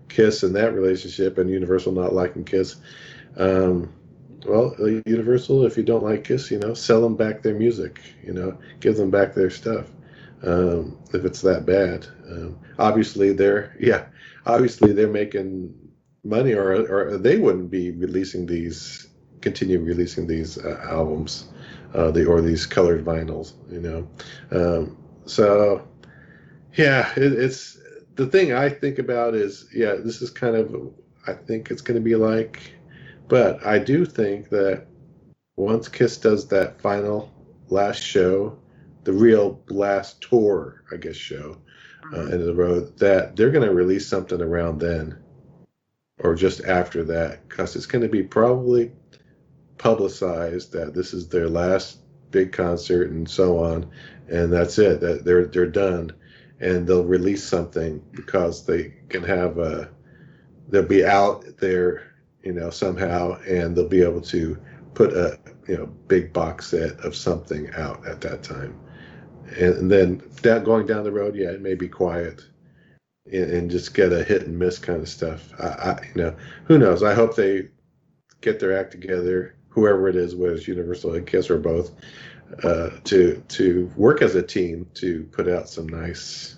Kiss and that relationship, and Universal not liking Kiss, well, Universal, if you don't like Kiss, sell them back their music, give them back their stuff, if it's that bad. Obviously they're making money, or they wouldn't be continue releasing these albums, or these colored vinyls, so yeah, it's the thing I think about is, this is kind of, I think it's going to be like. But I do think that once Kiss does that final last show, the real last tour, I guess, show, end of the road, that they're going to release something around then or just after that, because it's going to be probably publicized that this is their last big concert and so on, and that's it, that they're done, and they'll release something because they can have they'll be out there, somehow, and they'll be able to put a big box set of something out at that time, and then going down the road, it may be quiet and just get a hit and miss kind of stuff. Who knows? I hope they get their act together, whoever it is, whether it's Universal and Kiss or both, to work as a team to put out some nice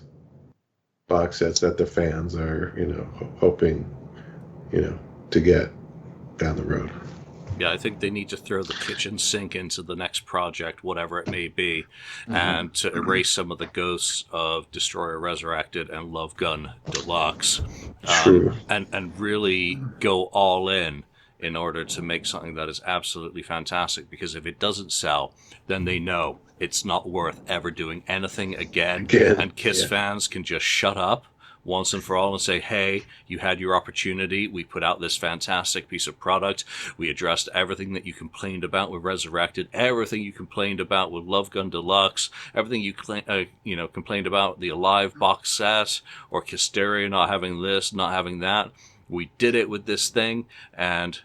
box sets that the fans are hoping to get down the road. Yeah, I think they need to throw the kitchen sink into the next project, whatever it may be, and to erase some of the ghosts of Destroyer Resurrected and Love Gun Deluxe, and really go all in order to make something that is absolutely fantastic. Because if it doesn't sell, then they know it's not worth ever doing anything again. And Kiss fans can just shut up once and for all and say, hey, you had your opportunity. We put out this fantastic piece of product. We addressed everything that you complained about with Resurrected, everything you complained about with Love Gun Deluxe, everything you complained about the Alive box set, or Hysteria not having this, not having that. We did it with this thing, and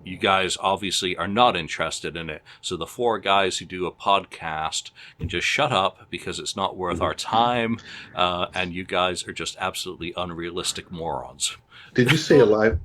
you guys obviously are not interested in it. So the 4 guys who do a podcast can just shut up, because it's not worth our time, and you guys are just absolutely unrealistic morons. Did you say Alive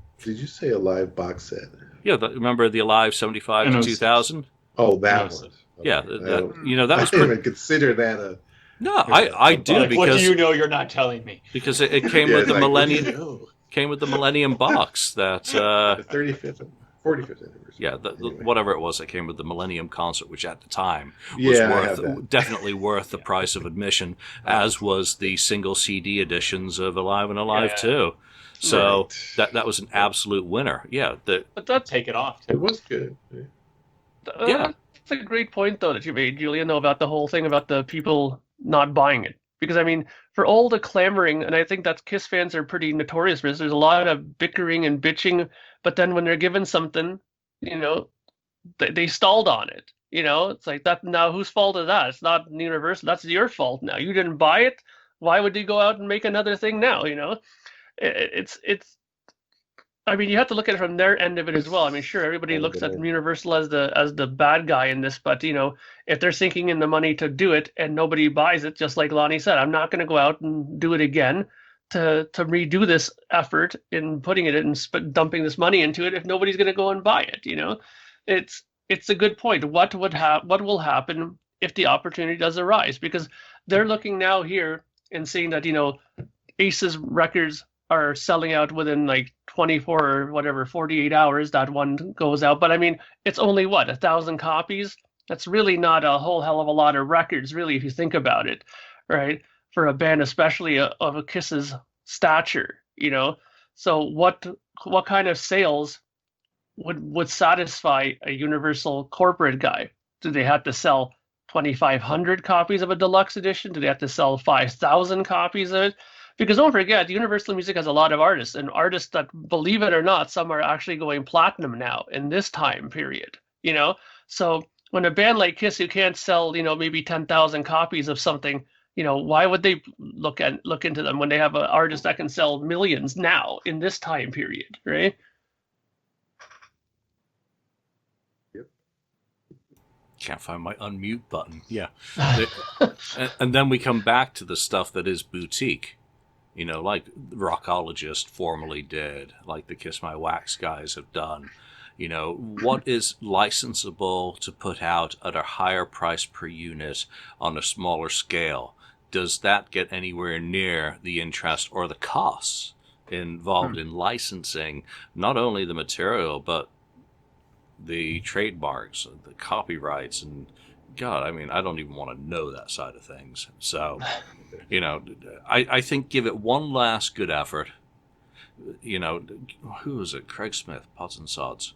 box set? Yeah, remember the Alive 75 to 2000? Oh, that one. Okay. Yeah, that was. I didn't even consider that a. No, I do, because. What do you know? You're not telling me. Because it came with the Millennium. Came with the Millennium box that. The 35th. 45th anniversary. Yeah, Anyway. whatever it was that came with the Millennium Concert, which at the time was Yeah, I have that. definitely worth the price of admission, as was the single CD editions of Alive and Alive Yeah. 2. So Right. that was an absolute winner. Yeah, But that's Take it off. It was good. Yeah. That's a great point, though, that you made, Julian, though, about the whole thing about the people not buying it. Because, I mean, for all the clamoring, and I think that Kiss fans are pretty notorious for this, there's a lot of bickering and bitching, but then when they're given something, you know, they stalled on it. You know, it's like that. Now, whose fault is that? It's not Universal. That's your fault now. You didn't buy it. Why would you go out and make another thing now? You know, it's I mean, you have to look at it from their end of it as well. I mean, sure, everybody looks at Universal as the bad guy in this, but you know, if they're sinking in the money to do it and nobody buys it, just like Lonnie said, I'm not going to go out and do it again to redo this effort in putting it in and dumping this money into it if nobody's going to go and buy it. You know, it's a good point. What will happen if the opportunity does arise? Because they're looking now here and seeing that, you know, Ace's records are selling out within like 24 or whatever 48 hours that one goes out, but I mean, it's only what, 1,000 copies. That's really not a whole hell of a lot of records, really, if you think about it, right? For a band, especially of a Kiss's stature, you know. So what kind of sales would satisfy a Universal corporate guy? Do they have to sell 2,500 copies of a deluxe edition? Do they have to sell 5,000 copies of it? Because don't forget, Universal Music has a lot of artists, and artists that, believe it or not, some are actually going platinum now in this time period, you know? So when a band like Kiss, who can't sell, you know, maybe 10,000 copies of something, you know, why would they look into them when they have an artist that can sell millions now in this time period, right? Can't find my unmute button. Yeah. And then we come back to the stuff that is boutique. You know, like Rockologist formerly did, like the Kiss My Wax guys have done. You know, what is licensable to put out at a higher price per unit on a smaller scale? Does that get anywhere near the interest or the costs involved in licensing not only the material, but the trademarks, the copyrights, and God, I mean, I don't even want to know that side of things. So, you know, I think give it one last good effort. You know, who was it? Craig Smith, Pots and Sods,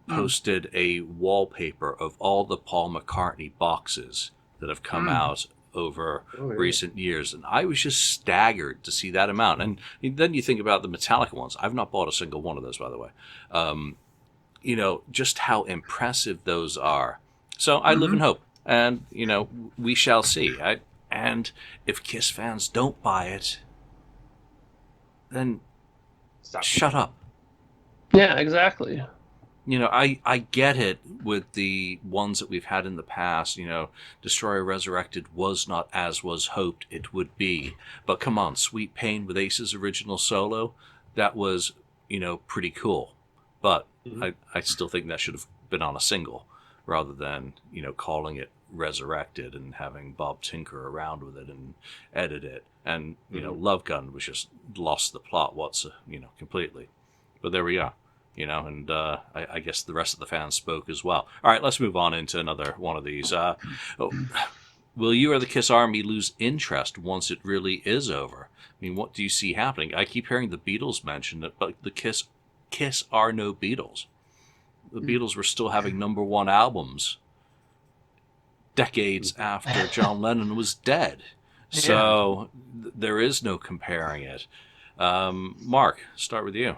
posted a wallpaper of all the Paul McCartney boxes that have come out over recent years. And I was just staggered to see that amount. And then you think about the Metallica ones. I've not bought a single one of those, by the way. You know, just how impressive those are. So I live in hope, and, you know, we shall see. And if Kiss fans don't buy it, then shut up. Yeah, exactly. You know, I get it with the ones that we've had in the past. You know, Destroyer Resurrected was not as was hoped it would be. But come on, Sweet Pain with Ace's original solo, that was, you know, pretty cool. But I still think that should have been on a single rather than, you know, calling it Resurrected and having Bob tinker around with it and edit it. And, you know, Love Gun was just lost the plot, you know, completely. But there we are, you know, and I guess the rest of the fans spoke as well. All right, let's move on into another one of these. Will you or the Kiss Army lose interest once it really is over? I mean, what do you see happening? I keep hearing the Beatles mentioned, but the Kiss are no Beatles. The Beatles were still having #1 albums decades after John Lennon was dead. So there is no comparing it. Mark, start with you.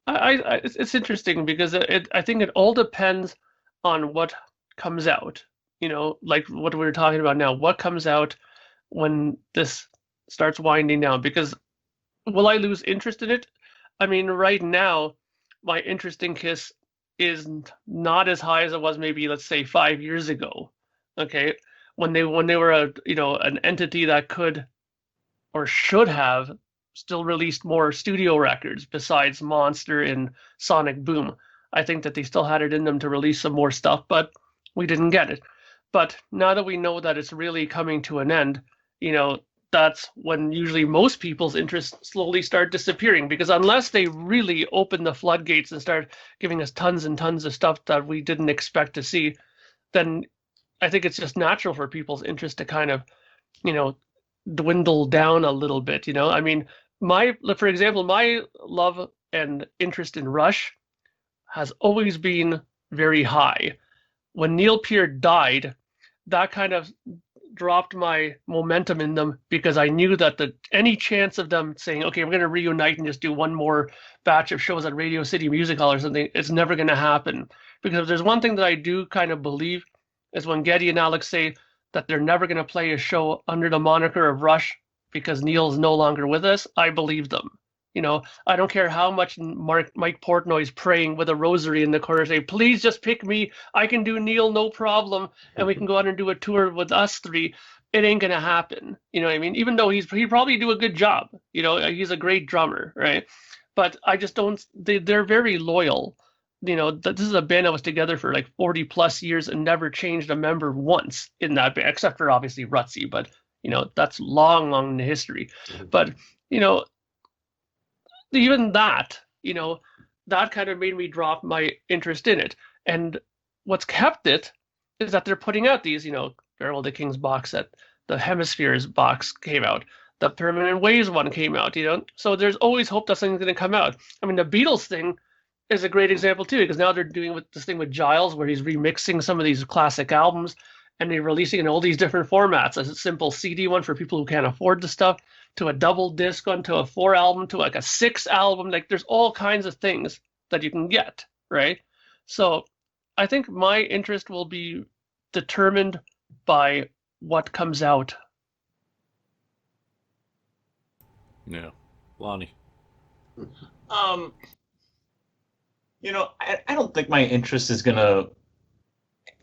It's interesting because I think it all depends on what comes out. You know, like what we were talking about now. What comes out when this starts winding down? Because will I lose interest in it? I mean, right now, my interest in Kiss is not as high as it was maybe, let's say, 5 years ago. Okay, when they were an entity that could or should have still released more studio records besides Monster and Sonic Boom. I think that they still had it in them to release some more stuff, but we didn't get it. But now that we know that it's really coming to an end, you know, that's when usually most people's interests slowly start disappearing, because unless they really open the floodgates and start giving us tons and tons of stuff that we didn't expect to see, then I think it's just natural for people's interest to kind of, dwindle down a little bit. I mean, for example, my love and interest in Rush has always been very high. When Neil Peart died, that kind of dropped my momentum in them, because I knew that any chance of them saying, okay, we're going to reunite and just do one more batch of shows at Radio City Music Hall or something, it's never going to happen. Because if there's one thing that I do kind of believe, is when Geddy and Alex say that they're never going to play a show under the moniker of Rush because Neil's no longer with us, I believe them. I don't care how much Mike Portnoy's praying with a rosary in the corner, saying, please just pick me. I can do Neil, no problem. And we can go out and do a tour with us three. It ain't going to happen. You know what I mean? Even though he'd probably do a good job. He's a great drummer, right? But I just don't, they're very loyal. This is a band that was together for like 40 plus years and never changed a member once in that band, except for obviously Rutsy. But, that's long, long in the history. But, even that, that kind of made me drop my interest in it. And what's kept it is that they're putting out these, Farewell of the King's box set, the Hemispheres box came out, the Permanent Waves one came out, So there's always hope that something's going to come out. I mean, the Beatles thing is a great example too, because now they're doing this thing with Giles where he's remixing some of these classic albums and they're releasing in all these different formats. A simple CD one for people who can't afford the stuff, to a double disc one, to a 4 album, to like a 6 album. Like there's all kinds of things that you can get, right? So I think my interest will be determined by what comes out. Yeah. Lonnie. I don't think my interest is gonna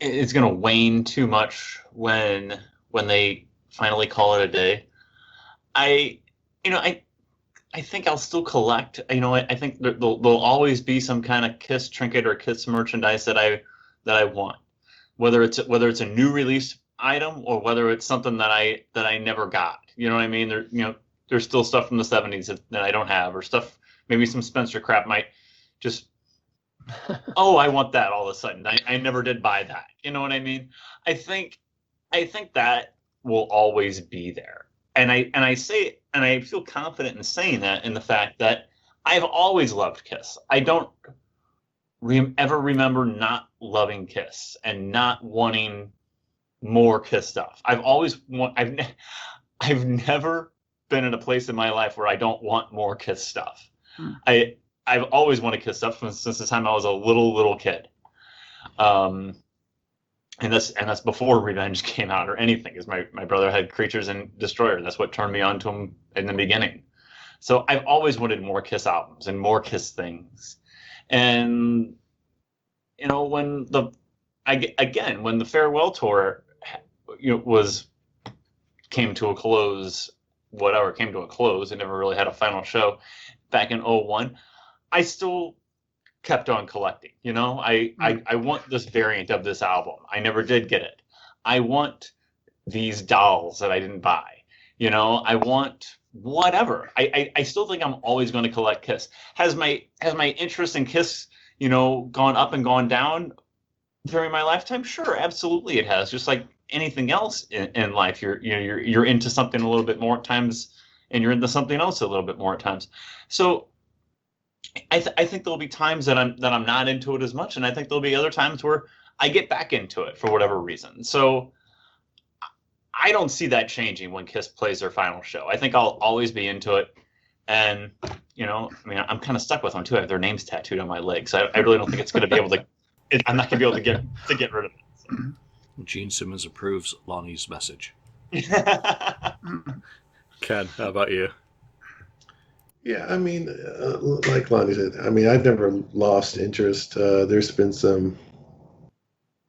wane too much when they finally call it a day. I think I'll still collect. I think there'll always be some kind of Kiss trinket or Kiss merchandise that I want, whether it's a new release item or whether it's something that I never got. You know what I mean? There's still stuff from the 70s that I don't have, or stuff, maybe some Spencer crap might just, oh, I want that all of a sudden. I never did buy that. You know what I mean? I think that will always be there. And I say, and I feel confident in saying that, in the fact that I've always loved Kiss. I don't ever remember not loving Kiss and not wanting more Kiss stuff. I've never been in a place in my life where I don't want more Kiss stuff. I've always wanted Kiss stuff since the time I was a little kid. And that's before Revenge came out or anything, because my brother had Creatures and Destroyer. That's what turned me on to him in the beginning. So I've always wanted more Kiss albums and more Kiss things. And when the farewell tour came to a close, and never really had a final show back in 2001, I still kept on collecting. I want this variant of this album. I never did get it. I want these dolls that I didn't buy. I want whatever. I still think I'm always going to collect Kiss. Has my interest in Kiss, gone up and gone down during my lifetime? Sure, absolutely it has. Just like anything else in life, you're into something a little bit more at times, and you're into something else a little bit more at times. So I think there'll be times that I'm not into it as much, and I think there'll be other times where I get back into it for whatever reason. So I don't see that changing when Kiss plays their final show. I think I'll always be into it, and I'm kind of stuck with them too. I have their names tattooed on my legs. I really don't think it's going to be able to. I'm not going to be able to get rid of it. So. Gene Simmons approves Lonnie's message. Ken, how about you? Yeah, like Lonnie said, I've never lost interest. There's been some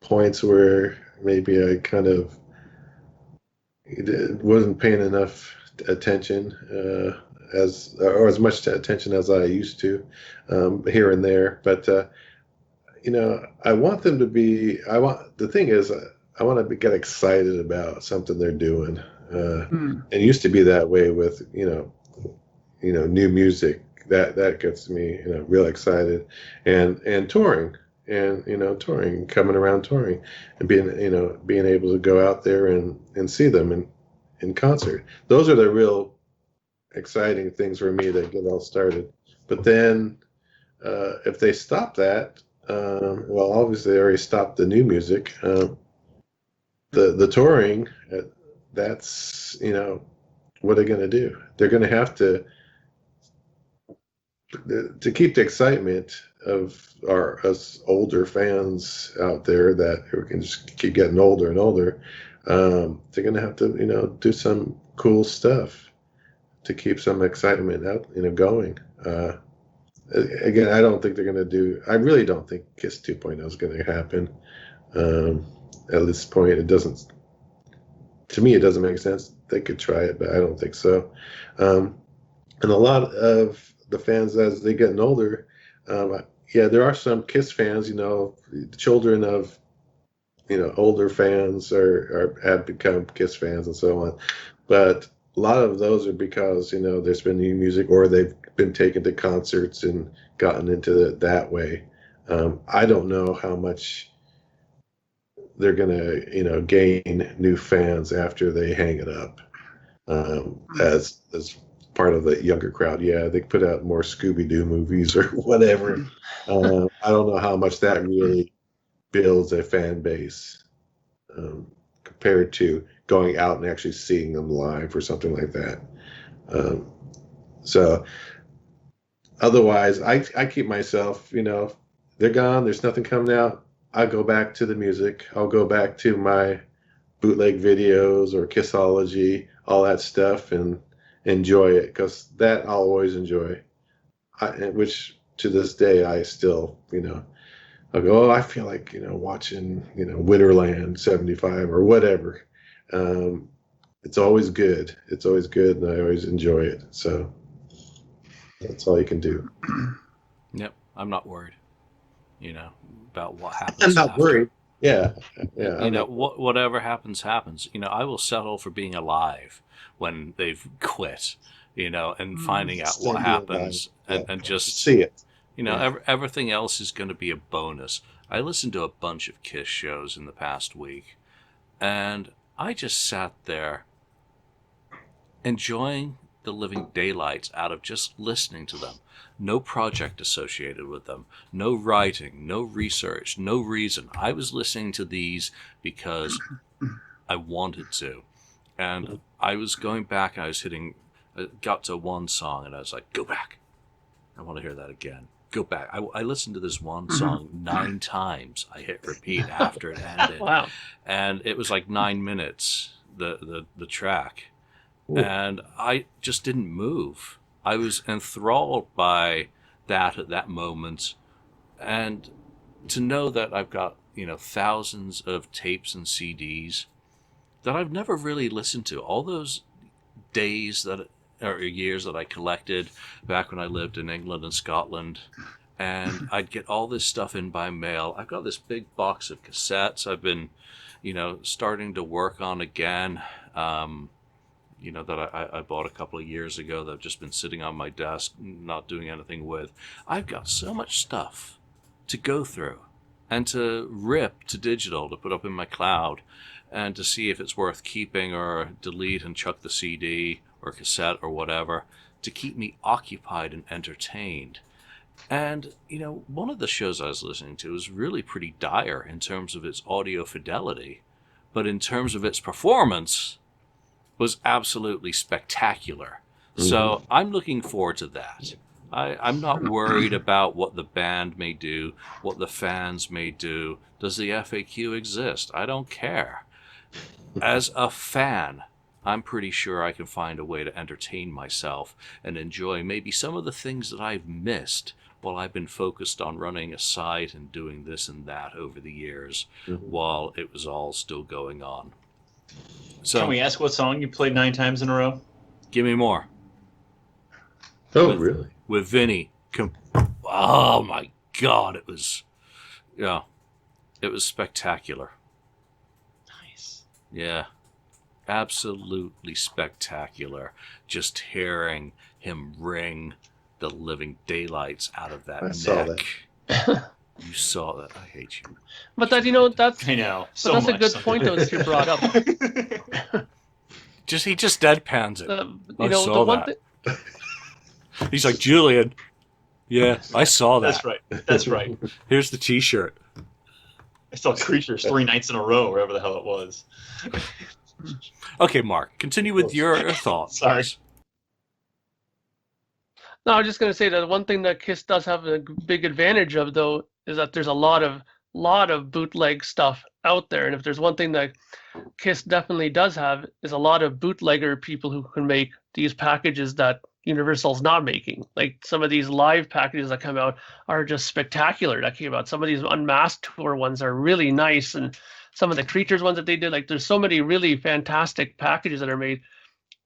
points where maybe I kind of wasn't paying enough attention, as much attention as I used to, here and there. But I want them to be. The thing is, I want to get excited about something they're doing. It used to be that way with new music. That gets me real excited, and touring, and touring, coming around touring, and being able to go out there and see them in concert. Those are the real exciting things for me to get all started. But then if they stop that, well, obviously they already stopped the new music. The touring, that's what are they going to do? They're going to have to keep the excitement of us older fans out there that can just keep getting older and older. They're going to have to do some cool stuff to keep some excitement out going. Again, I don't think they're going to do. I really don't think Kiss 2.0 is going to happen. At this point, it doesn't. To me, it doesn't make sense. They could try it, but I don't think so. And a lot of the fans, as they're getting older, there are some Kiss fans. Children of older fans have become Kiss fans and so on. But a lot of those are because there's been new music, or they've been taken to concerts and gotten into it that way. I don't know how much they're gonna gain new fans after they hang it up, as part of the younger crowd. Yeah, they put out more Scooby-Doo movies or whatever. I don't know how much that really builds a fan base compared to going out and actually seeing them live or something like that. So otherwise, I keep myself, they're gone, there's nothing coming out, I go back to the music. I'll go back to my bootleg videos or Kissology, all that stuff, and enjoy it, because that I'll always enjoy. Which to this day I still, I'll go, oh, I feel like, watching, Winterland 75 or whatever. It's always good. It's always good, and I always enjoy it. So that's all you can do. Yep, I'm not worried. About what happens. I'm not after. worried. Yeah. Whatever happens. I will settle for being alive when they've quit. And finding out what happens, and just see it. Everything else is going to be a bonus. I listened to a bunch of Kiss shows in the past week, and I just sat there enjoying the living daylights out of just listening to them. No project associated with them, no writing, no research, no reason. I was listening to these because I wanted to. And I was going back, and I got to one song, and I was like, go back. I want to hear that again. Go back. I listened to this one song 9 times. I hit repeat after it ended. Wow. And it was like 9 minutes, the track. Ooh. And I just didn't move. I was enthralled by that at that moment. And to know that I've got, thousands of tapes and CDs that I've never really listened to. All those days or years that I collected back when I lived in England and Scotland, and I'd get all this stuff in by mail. I've got this big box of cassettes I've been, starting to work on again, that I bought a couple of years ago that I've just been sitting on my desk, not doing anything with. I've got so much stuff to go through and to rip to digital, to put up in my cloud, and to see if it's worth keeping or delete and chuck the CD or cassette or whatever, to keep me occupied and entertained. And, one of the shows I was listening to was really pretty dire in terms of its audio fidelity, but in terms of its performance, was absolutely spectacular. Mm-hmm. So I'm looking forward to that. I'm not worried about what the band may do, what the fans may do. Does the FAQ exist? I don't care. As a fan, I'm pretty sure I can find a way to entertain myself and enjoy maybe some of the things that I've missed while I've been focused on running a site and doing this and that over the years, while it was all still going on. So, can we ask what song you played 9 times in a row? Give me more. Oh, really? With Vinny. Oh my God, it was spectacular. Nice. Yeah. absolutely spectacular. Just hearing him wring the living daylights out of that I neck. saw that. You saw that. I hate you. But that, that's I know. but So that's a much good so. point though that you brought up. He just deadpans it. I saw the one that. He's like, Julian. Yeah, I saw that. That's right. That's right. Here's the T-shirt. I saw Creatures 3 nights in a row, wherever the hell it was. Okay, Mark, continue with your thoughts. Sorry. No, I was just going to say that one thing that Kiss does have a big advantage of, though, is that there's a lot of bootleg stuff out there. And if there's one thing that Kiss definitely does have, is a lot of bootlegger people who can make these packages that Universal's not making. Like some of these live packages that come out are just spectacular that came out. Some of these Unmasked tour ones are really nice. And some of the Creatures ones that they did, like there's so many really fantastic packages that are made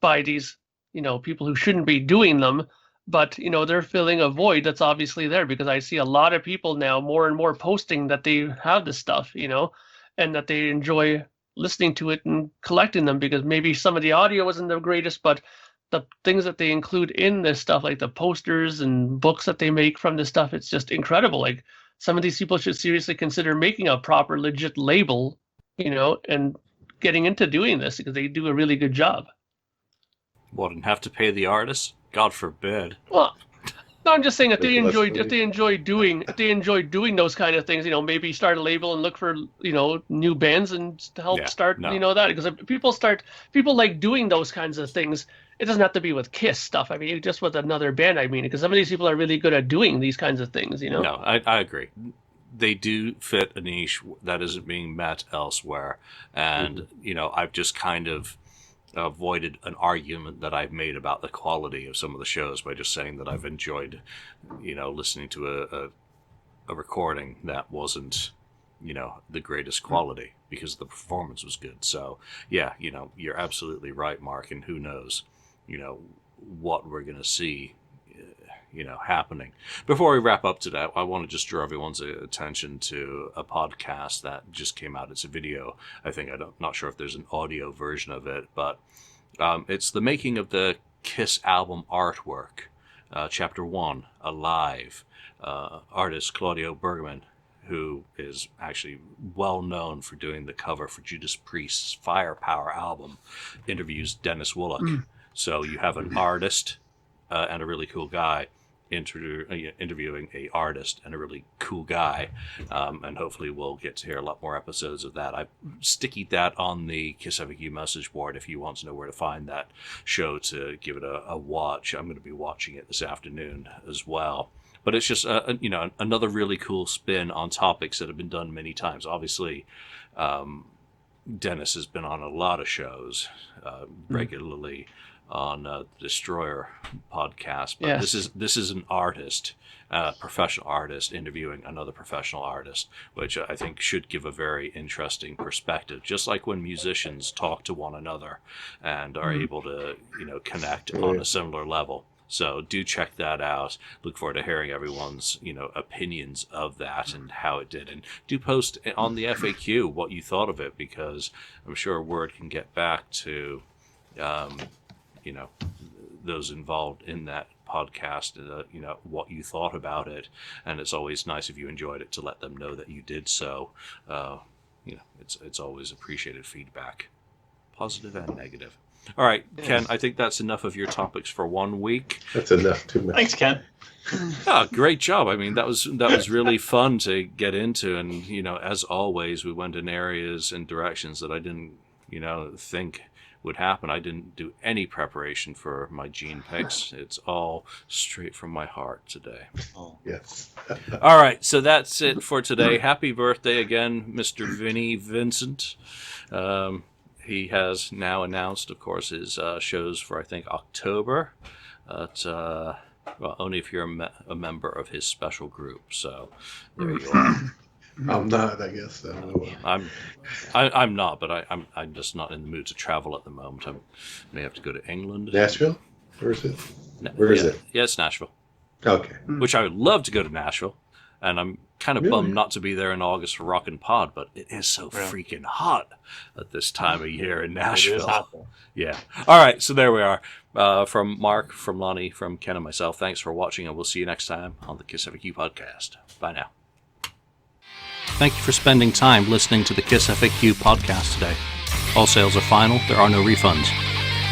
by these, people who shouldn't be doing them. But, they're filling a void that's obviously there, because I see a lot of people now more and more posting that they have this stuff, and that they enjoy listening to it and collecting them, because maybe some of the audio wasn't the greatest, but the things that they include in this stuff, like the posters and books that they make from this stuff, it's just incredible. Like some of these people should seriously consider making a proper, legit label, and getting into doing this, because they do a really good job. What, and have to pay the artist? God forbid. Well, no, I'm just saying if they Less enjoy doing those kind of things, maybe start a label and look for new bands and to help start that, because if people like doing those kinds of things. It doesn't have to be with Kiss stuff. I mean, just with another band. I mean, because some of these people are really good at doing these kinds of things. No, I agree. They do fit a niche that isn't being met elsewhere, and I've just kind of avoided an argument that I've made about the quality of some of the shows by just saying that I've enjoyed, listening to a recording that wasn't, the greatest quality, because the performance was good. So yeah, you're absolutely right, Mark. And who knows, what we're going to see, happening. Before we wrap up today, I want to just draw everyone's attention to a podcast that just came out. It's a video. I think not sure if there's an audio version of it, but it's the making of the Kiss album artwork, Chapter 1, Alive. Artist Claudio Bergman, who is actually well known for doing the cover for Judas Priest's Firepower album, interviews Dennis Wollock. So you have an artist and a really cool guy interviewing a artist and a really cool guy, and hopefully we'll get to hear a lot more episodes of that. I've stickied that on the KissFAQ message board if you want to know where to find that show to give it a watch. I'm going to be watching it this afternoon as well. But it's just another really cool spin on topics that have been done many times. Obviously, Dennis has been on a lot of shows regularly on the Destroyer podcast, but yes. this is an artist, professional artist interviewing another professional artist, which I think should give a very interesting perspective. Just like when musicians talk to one another and are able to connect on a similar level. So do check that out. Look forward to hearing everyone's, opinions of that and how it did. And do post on the FAQ what you thought of it, because I'm sure word can get back to, those involved in that podcast, what you thought about it. And it's always nice if you enjoyed it to let them know that you did so. It's always appreciated feedback, positive and negative. All right, Ken, I think that's enough of your topics for 1 week. That's enough. Too much. Thanks, Ken. Oh, great job. I mean, that was really fun to get into. And, as always, we went in areas and directions that I didn't, think would happen. I didn't do any preparation for my gene picks. It's all straight from my heart today. Oh. Yes. All right, so that's it for today. Happy birthday again, Mr. Vinny Vincent. He has now announced, of course, his shows for, I think, October. Only if you're a member of his special group. So there you are. I'm not, I guess. So. I'm not, but I'm just not in the mood to travel at the moment. I may have to go to England. Nashville? Where is it? Where is it? Yeah, it's Nashville. Okay. Which I would love to go to Nashville. And I'm kind of bummed not to be there in August for Rockin' Pod, but it is so freaking hot at this time of year in Nashville. It is hot there. Yeah. All right, so there we are. From Mark, from Lonnie, from Ken and myself, thanks for watching, and we'll see you next time on the KissFAQ Podcast. Bye now. Thank you for spending time listening to the KissFAQ Podcast today. All sales are final. There are no refunds.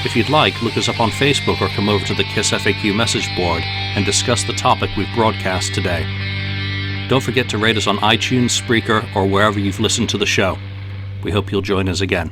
If you'd like, look us up on Facebook or come over to the KissFAQ message board and discuss the topic we've broadcast today. Don't forget to rate us on iTunes, Spreaker, or wherever you've listened to the show. We hope you'll join us again.